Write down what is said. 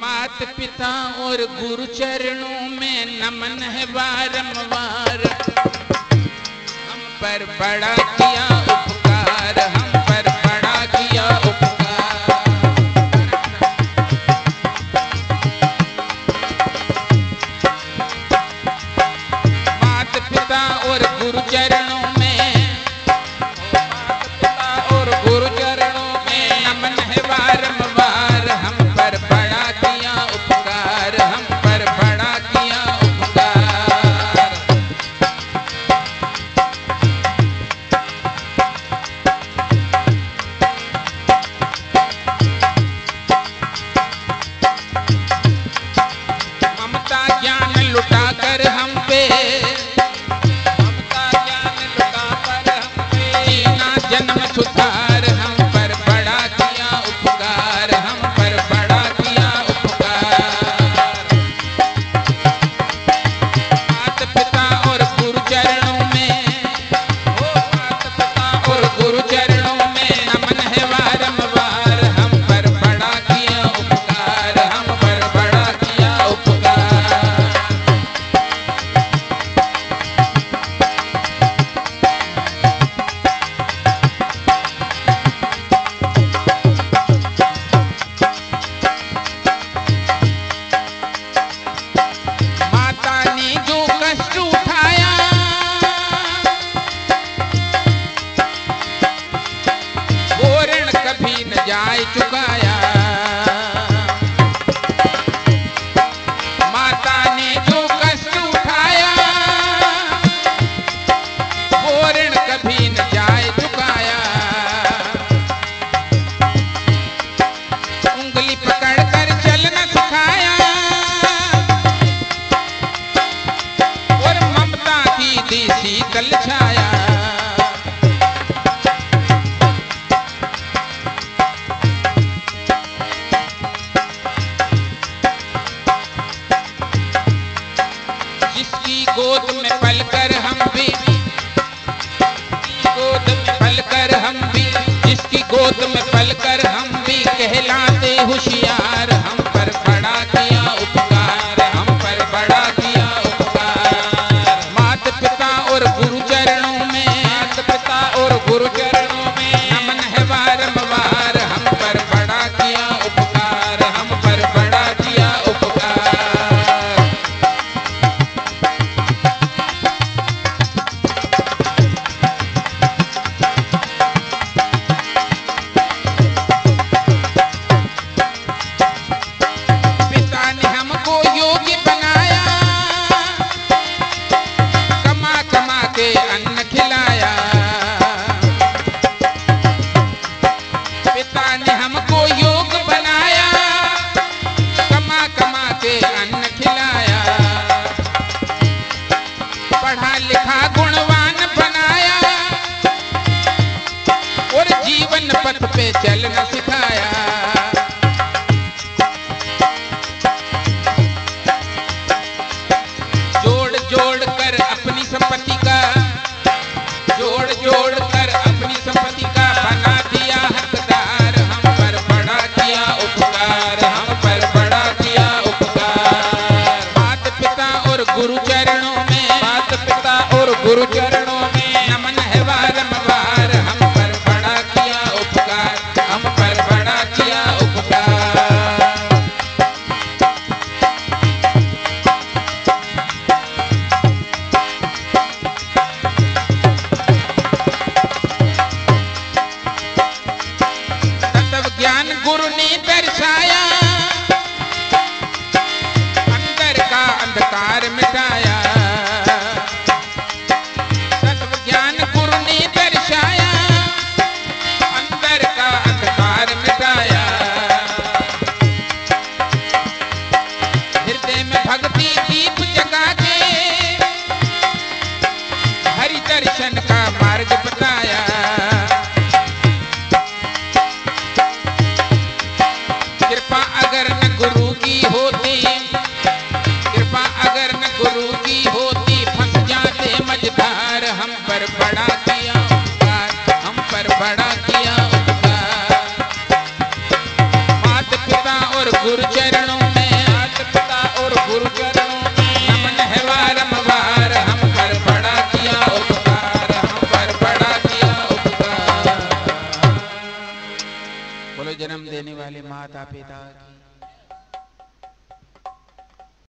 मात पिता और गुरु चरणों में नमन है बारंबार। हम पर बड़ा किया उपकार, हम पर बड़ा किया उपकार। मात पिता और गुरु चरणों में, मात पिता और गुरु चरणों में नमन है बारंबार। हम पर बड़ा किया उपकार, हम पर बड़ा किया उपकार। ममता ज्ञान लुटाकर हम पे, ममता ज्ञान लुटाकर हम पे जीना जन्म सुधार। हम पर बड़ा किया उपकार, हम पर बड़ा किया उपकार। मात पिता और गुरु चरणों में, ओ मात पिता और गुरु चरणों में नमन है बारंबार। हम पर बड़ा किया उपकार, हम पर बड़ा किया उपकार। माता ने जो कष्ट उठाया, वो ऋण कभी न जाए चुकाया। माता ने जो कष्ट उठाया, वो ऋण कभी न जाए चुकाया। उंगली पकड़ कर चलना सिखाया और ममता की दी शीतल छाया। जिसकी गोद में पलकर हम भी, गोद में पलकर हम भी, जिसकी गोद में पलकर हम भी कहलाते होशियार। हम पर बड़ा किया उपकार, हम पर बड़ा किया उपकार। मात पिता और गुरु चरणों में, मात पिता और गुरु चरणों में नमन है बारंबार। हम पर बड़ा किया उपकार, हम पर बड़ा किया उपकार। पिता ने हमको योग्य बनाया, कमा कमा के अन्न खिलाया। पिता ने हमको योग्य बनाया, कमा कमा के अन्न खिलाया। पढ़ा लिखा गुणवान बनाया और जीवन पथ पे चलना सिखाया। जोड़ जोड़ कर अपनी संपत्ति का, जोड़ जोड़ कर अपनी संपत्ति का बना दिया हकदार। हम पर बड़ा किया उपकार, हम पर बड़ा किया उपकार। मात पिता और गुरु चरणों में, मात पिता और गुरु चरणों में नमन है बारंबार। हम पर बड़ा किया उपकार, हम पर बड़ा किया उपकार। तत्व ज्ञान गुरु ने दर्शाया, अंदर का अंधकार मिटाया। तत्व ज्ञान गुरु ने दर्शाया, अंदर का अंधकार मिटाया। हृदय में भक्ति दीप जगा के हरि दर्शन का मार्ग बताया। कृपा अगर न गुरु की होती, कृपा अगर न गुरु की होती, फंस जाते मझधार। हम पर बड़ा किया उपकार, हम पर बड़ा किया उपकार। मात पिता और गुरु चरणों में बोलो जन्म देने वाले माता पिता की।